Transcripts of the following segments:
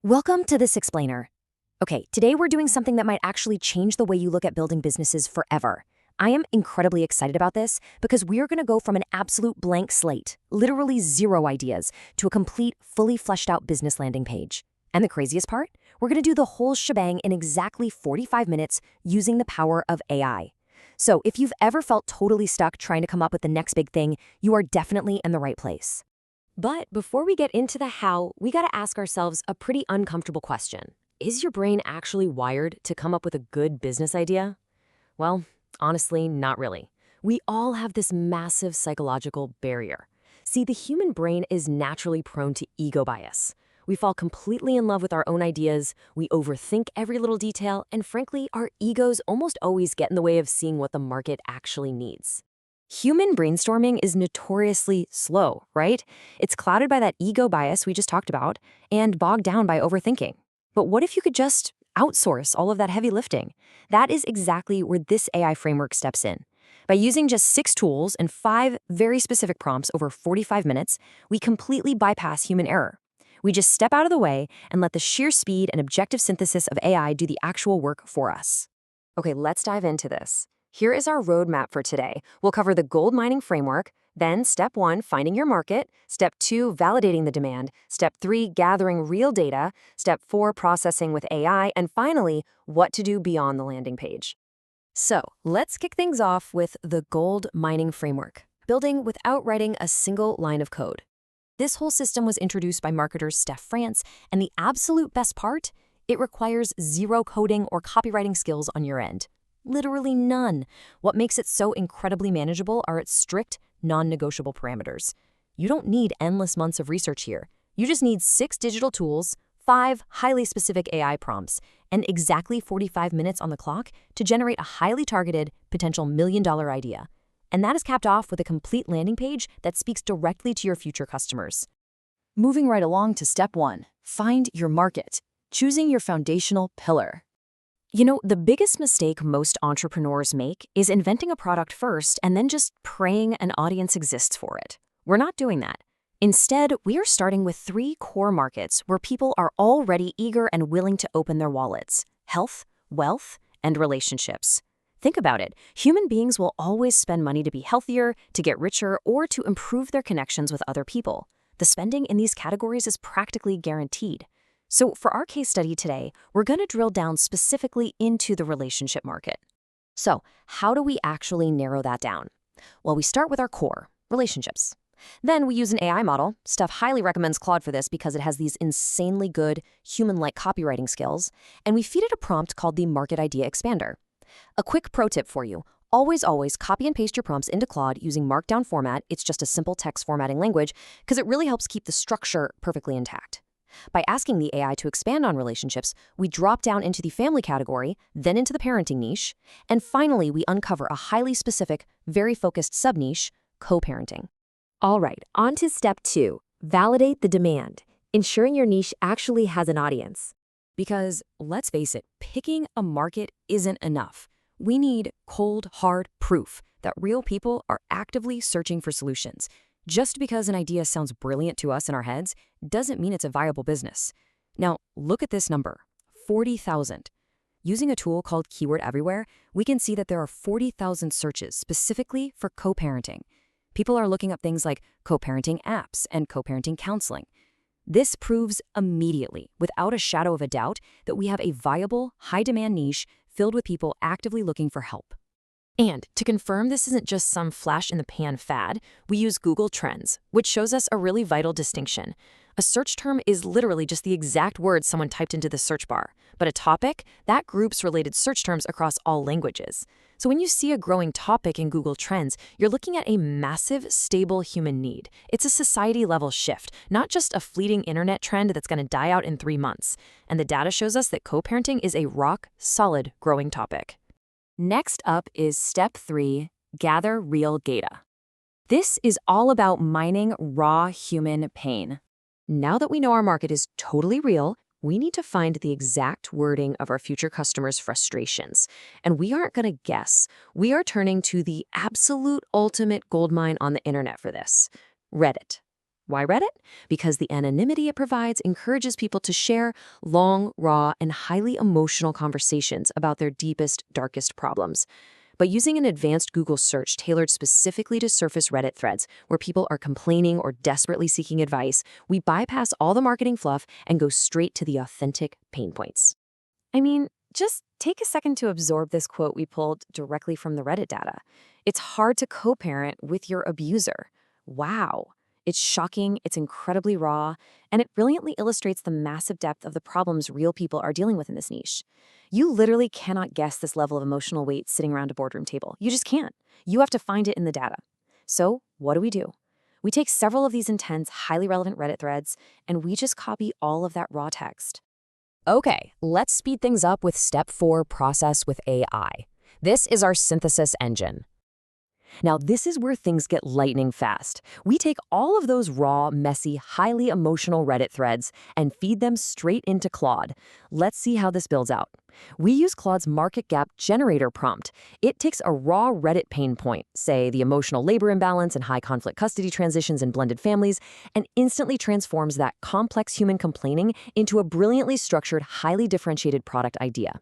Welcome to This Explainer. Okay, today we're doing something that might actually change the way you look at building businesses forever. I am incredibly excited about this because we are going to go from an absolute blank slate, literally zero ideas, to a complete, fully fleshed out business landing page. And the craziest part? We're going to do the whole shebang in exactly 45 minutes using the power of AI. So if you've ever felt totally stuck trying to come up with the next big thing, you are definitely in the right place. But before we get into the how, we gotta ask ourselves a pretty uncomfortable question. Is your brain actually wired to come up with a good business idea? Well, honestly, not really. We all have this massive psychological barrier. See, the human brain is naturally prone to ego bias. We fall completely in love with our own ideas, we overthink every little detail, and frankly, our egos almost always get in the way of seeing what the market actually needs. Human brainstorming is notoriously slow, right? It's clouded by that ego bias we just talked about and bogged down by overthinking. But what if you could just outsource all of that heavy lifting? That is exactly where this AI framework steps in. By using just 6 tools and 5 very specific prompts over 45 minutes, we completely bypass human error. We just step out of the way and let the sheer speed and objective synthesis of AI do the actual work for us. Okay, let's dive into this. Here is our roadmap for today. We'll cover the gold mining framework, then step 1, finding your market, step 2, validating the demand, step 3, gathering real data, step 4, processing with AI, and finally, what to do beyond the landing page. So let's kick things off with the gold mining framework, building without writing a single line of code. This whole system was introduced by marketers Steph France, and the absolute best part? It requires zero coding or copywriting skills on your end. Literally none. What makes it so incredibly manageable are its strict, non-negotiable parameters. You don't need endless months of research here. You just need 6 digital tools, 5 highly specific AI prompts, and exactly 45 minutes on the clock to generate a highly targeted, potential million-dollar idea. And that is capped off with a complete landing page that speaks directly to your future customers. Moving right along to step 1, find your market, choosing your foundational pillar. You know, the biggest mistake most entrepreneurs make is inventing a product first and then just praying an audience exists for it. We're not doing that. Instead, we are starting with 3 core markets where people are already eager and willing to open their wallets: health, wealth, and relationships. Think about it. Human beings will always spend money to be healthier, to get richer, or to improve their connections with other people. The spending in these categories is practically guaranteed. So for our case study today, we're going to drill down specifically into the relationship market. So how do we actually narrow that down? Well, we start with our core, relationships. Then we use an AI model. Steph highly recommends Claude for this because it has these insanely good human-like copywriting skills. And we feed it a prompt called the Market Idea Expander. A quick pro tip for you. Always copy and paste your prompts into Claude using Markdown format. It's just a simple text formatting language because it really helps keep the structure perfectly intact. By asking the AI to expand on relationships, we drop down into the family category, then into the parenting niche, and finally we uncover a highly specific, very focused sub-niche, co-parenting. All right, on to step 2, validate the demand, ensuring your niche actually has an audience. Because, let's face it, picking a market isn't enough. We need cold, hard proof that real people are actively searching for solutions. Just because an idea sounds brilliant to us in our heads doesn't mean it's a viable business. Now, look at this number, 40,000. Using a tool called Keyword Everywhere, we can see that there are 40,000 searches specifically for co-parenting. People are looking up things like co-parenting apps and co-parenting counseling. This proves immediately, without a shadow of a doubt, that we have a viable, high-demand niche filled with people actively looking for help. And to confirm this isn't just some flash-in-the-pan fad, we use Google Trends, which shows us a really vital distinction. A search term is literally just the exact word someone typed into the search bar, but a topic, that groups related search terms across all languages. So when you see a growing topic in Google Trends, you're looking at a massive, stable human need. It's a society-level shift, not just a fleeting internet trend that's going to die out in 3 months. And the data shows us that co-parenting is a rock-solid growing topic. Next up is step 3, gather real data. This is all about mining raw human pain. Now that we know our market is totally real, we need to find the exact wording of our future customers' frustrations. And we aren't going to guess. We are turning to the absolute ultimate goldmine on the internet for this: Reddit. Why Reddit? Because the anonymity it provides encourages people to share long, raw, and highly emotional conversations about their deepest, darkest problems. But using an advanced Google search tailored specifically to surface Reddit threads where people are complaining or desperately seeking advice, we bypass all the marketing fluff and go straight to the authentic pain points. I mean, just take a second to absorb this quote we pulled directly from the Reddit data. It's hard to co-parent with your abuser. Wow. It's shocking, it's incredibly raw, and it brilliantly illustrates the massive depth of the problems real people are dealing with in this niche. You literally cannot guess this level of emotional weight sitting around a boardroom table. You just can't. You have to find it in the data. So, what do? We take several of these intense, highly relevant Reddit threads, and we just copy all of that raw text. Okay, let's speed things up with step 4, process with AI. This is our synthesis engine. Now, this is where things get lightning fast. We take all of those raw, messy, highly emotional Reddit threads and feed them straight into Claude. Let's see how this builds out. We use Claude's market gap generator prompt. It takes a raw Reddit pain point, say the emotional labor imbalance and high conflict custody transitions in blended families, and instantly transforms that complex human complaining into a brilliantly structured, highly differentiated product idea.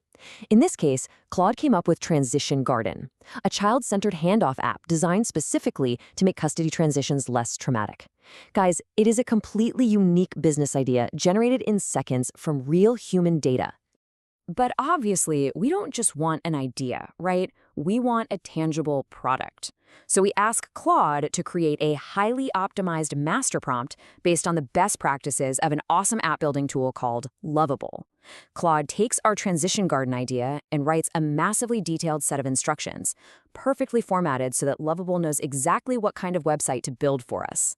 In this case, Claude came up with Transition Garden, a child-centered handoff app designed specifically to make custody transitions less traumatic. Guys, it is a completely unique business idea generated in seconds from real human data. But obviously, we don't just want an idea, right? We want a tangible product. So we ask Claude to create a highly optimized master prompt based on the best practices of an awesome app building tool called Lovable. Claude takes our transition garden idea and writes a massively detailed set of instructions, perfectly formatted so that Lovable knows exactly what kind of website to build for us.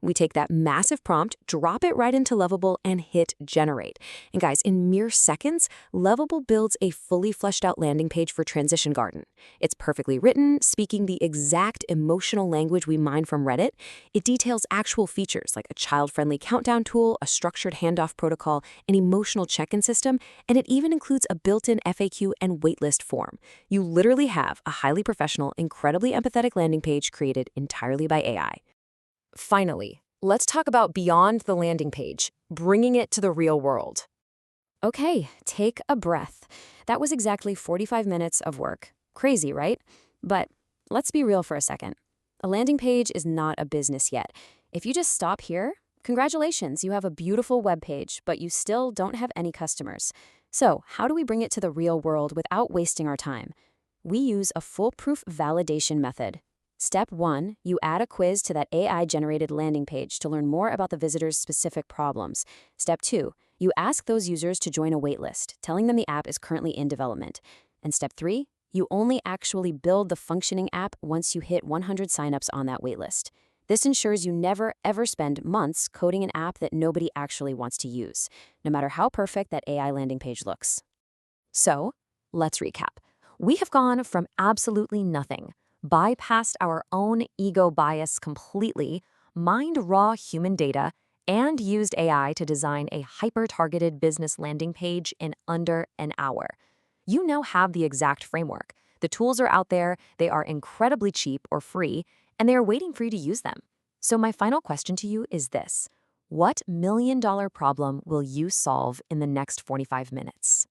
We take that massive prompt, drop it right into Lovable, and hit generate. And guys, in mere seconds, Lovable builds a fully fleshed out landing page for Transition Garden. It's perfectly written, speaking the exact emotional language we mine from Reddit. It details actual features like a child-friendly countdown tool, a structured handoff protocol, an emotional check-in system, and it even includes a built-in FAQ and waitlist form. You literally have a highly professional, incredibly empathetic landing page created entirely by AI. Finally, let's talk about beyond the landing page, bringing it to the real world. Okay, take a breath. That was exactly 45 minutes of work. Crazy, right? But let's be real for a second. A landing page is not a business yet. If you just stop here, congratulations, you have a beautiful web page, but you still don't have any customers. So, how do we bring it to the real world without wasting our time? We use a foolproof validation method. Step 1, you add a quiz to that AI-generated landing page to learn more about the visitor's specific problems. Step 2, you ask those users to join a waitlist, telling them the app is currently in development. And step 3, you only actually build the functioning app once you hit 100 signups on that waitlist. This ensures you never, ever spend months coding an app that nobody actually wants to use, no matter how perfect that AI landing page looks. So, let's recap. We have gone from absolutely nothing, bypassed our own ego bias completely, mined raw human data, and used AI to design a hyper-targeted business landing page in under an hour. You now have the exact framework. The tools are out there, they are incredibly cheap or free, and they are waiting for you to use them. So my final question to you is this: what million-dollar problem will you solve in the next 45 minutes?